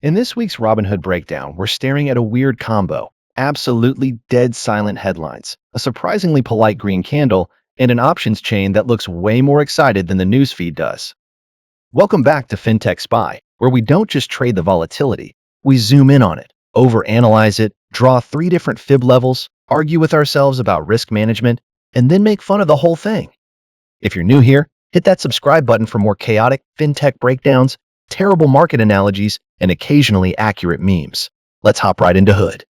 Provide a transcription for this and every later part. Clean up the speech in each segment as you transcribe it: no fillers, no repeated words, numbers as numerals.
In this week's Robinhood breakdown, we're staring at a weird combo. Absolutely dead silent headlines, a surprisingly polite green candle, and an options chain that looks way more excited than the newsfeed does. Welcome back to Fintech Spy, where we don't just trade the volatility, we zoom in on it, overanalyze it, draw three different fib levels, argue with ourselves about risk management, and then make fun of the whole thing. If you're new here, hit that subscribe button for more chaotic fintech breakdowns, terrible market analogies, and occasionally accurate memes. Let's hop right into Hood.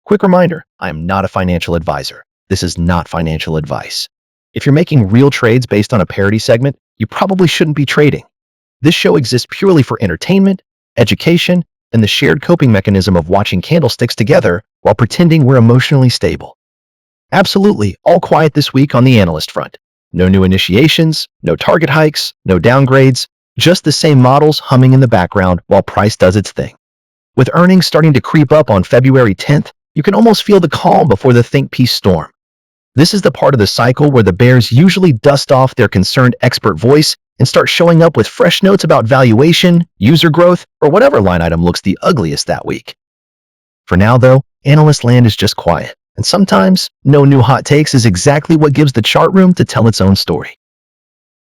Quick reminder, I am not a financial advisor. This is not financial advice. If you're making real trades based on a parody segment, you probably shouldn't be trading. This show exists purely for entertainment, education, and the shared coping mechanism of watching candlesticks together while pretending we're emotionally stable. Absolutely, all quiet this week on the analyst front. No new initiations, no target hikes, no downgrades, just the same models humming in the background while price does its thing. With earnings starting to creep up on February 10th, you can almost feel the calm before the think piece storm. This is the part of the cycle where the bears usually dust off their concerned expert voice and start showing up with fresh notes about valuation, user growth, or whatever line item looks the ugliest that week. For now, though, analyst land is just quiet, and sometimes no new hot takes is exactly what gives the chart room to tell its own story.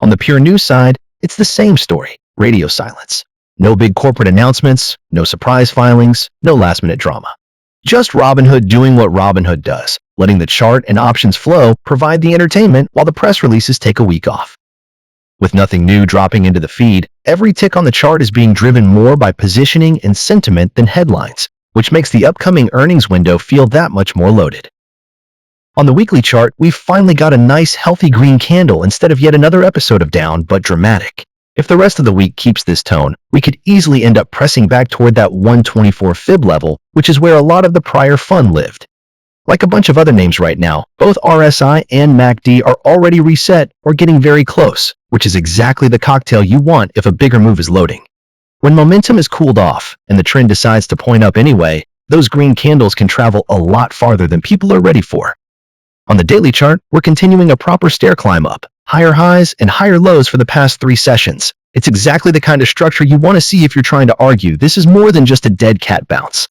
On the pure news side, it's the same story, radio silence. No big corporate announcements, no surprise filings, no last-minute drama. Just Robinhood doing what Robinhood does, letting the chart and options flow provide the entertainment while the press releases take a week off. With nothing new dropping into the feed, every tick on the chart is being driven more by positioning and sentiment than headlines, which makes the upcoming earnings window feel that much more loaded. On the weekly chart, we've finally got a nice, healthy green candle instead of yet another episode of down but dramatic. If the rest of the week keeps this tone, we could easily end up pressing back toward that 124 fib level, which is where a lot of the prior fun lived. Like a bunch of other names right now, both RSI and MACD are already reset or getting very close, which is exactly the cocktail you want if a bigger move is loading. When momentum is cooled off and the trend decides to point up anyway, those green candles can travel a lot farther than people are ready for. On the daily chart, we're continuing a proper stair climb up, higher highs and higher lows for the past 3 sessions. It's exactly the kind of structure you want to see if you're trying to argue this is more than just a dead cat bounce.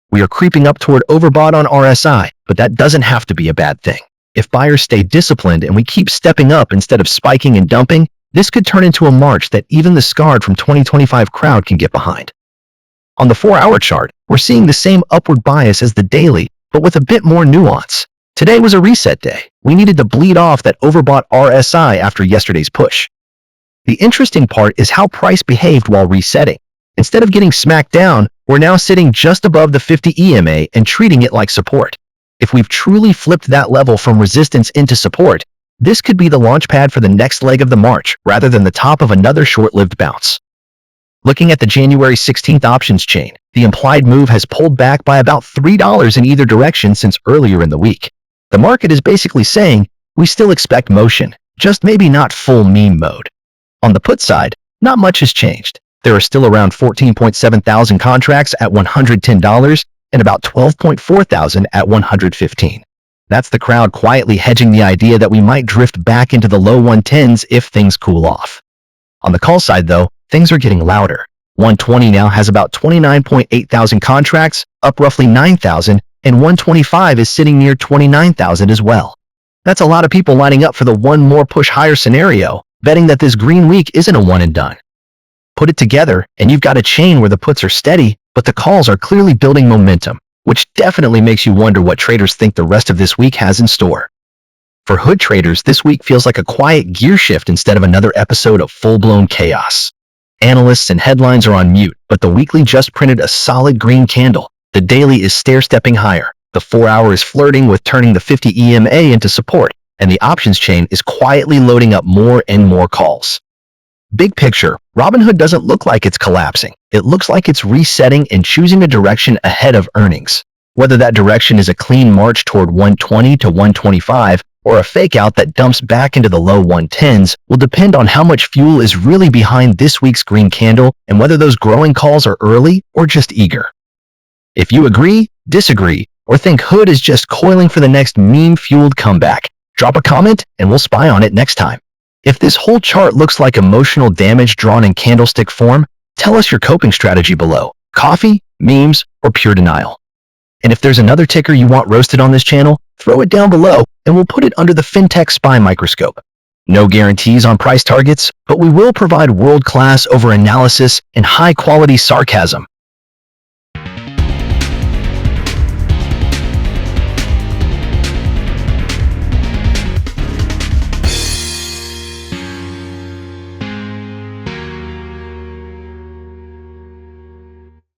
We are creeping up toward overbought on RSI, but that doesn't have to be a bad thing. If buyers stay disciplined and we keep stepping up instead of spiking and dumping, this could turn into a march that even the scarred from 2025 crowd can get behind. On the 4-hour chart, we're seeing the same upward bias as the daily, but with a bit more nuance. Today was a reset day. We needed to bleed off that overbought RSI after yesterday's push. The interesting part is how price behaved while resetting. Instead of getting smacked down, we're now sitting just above the 50 EMA and treating it like support. If we've truly flipped that level from resistance into support, this could be the launchpad for the next leg of the march rather than the top of another short-lived bounce. Looking at the January 16th options chain, the implied move has pulled back by about $3 in either direction since earlier in the week. The market is basically saying, we still expect motion, just maybe not full meme mode. On the put side, not much has changed. There are still around 14.7 thousand contracts at $110 and about 12.4 thousand at $115. That's the crowd quietly hedging the idea that we might drift back into the low 110s if things cool off. On the call side though, things are getting louder. 120 now has about 29.8 thousand contracts, up roughly 9,000, and 125 is sitting near 29,000 as well. That's a lot of people lining up for the one more push higher scenario, betting that this green week isn't a one and done. Put it together, and you've got a chain where the puts are steady, but the calls are clearly building momentum, which definitely makes you wonder what traders think the rest of this week has in store. For Hood traders, this week feels like a quiet gear shift instead of another episode of full-blown chaos. Analysts and headlines are on mute, but the weekly just printed a solid green candle. The daily is stair-stepping higher, the 4-hour is flirting with turning the 50 EMA into support, and the options chain is quietly loading up more and more calls. Big picture, Robinhood doesn't look like it's collapsing. It looks like it's resetting and choosing a direction ahead of earnings. Whether that direction is a clean march toward 120 to 125 or a fake out that dumps back into the low 110s will depend on how much fuel is really behind this week's green candle and whether those growing calls are early or just eager. If you agree, disagree, or think Hood is just coiling for the next meme-fueled comeback, drop a comment and we'll spy on it next time. If this whole chart looks like emotional damage drawn in candlestick form, Tell us your coping strategy below: coffee, memes, or pure denial. And if there's another ticker you want roasted on this channel, throw it down below and we'll put it under the Fintech spy microscope. No guarantees on price targets, but we will provide world-class over analysis and high-quality sarcasm.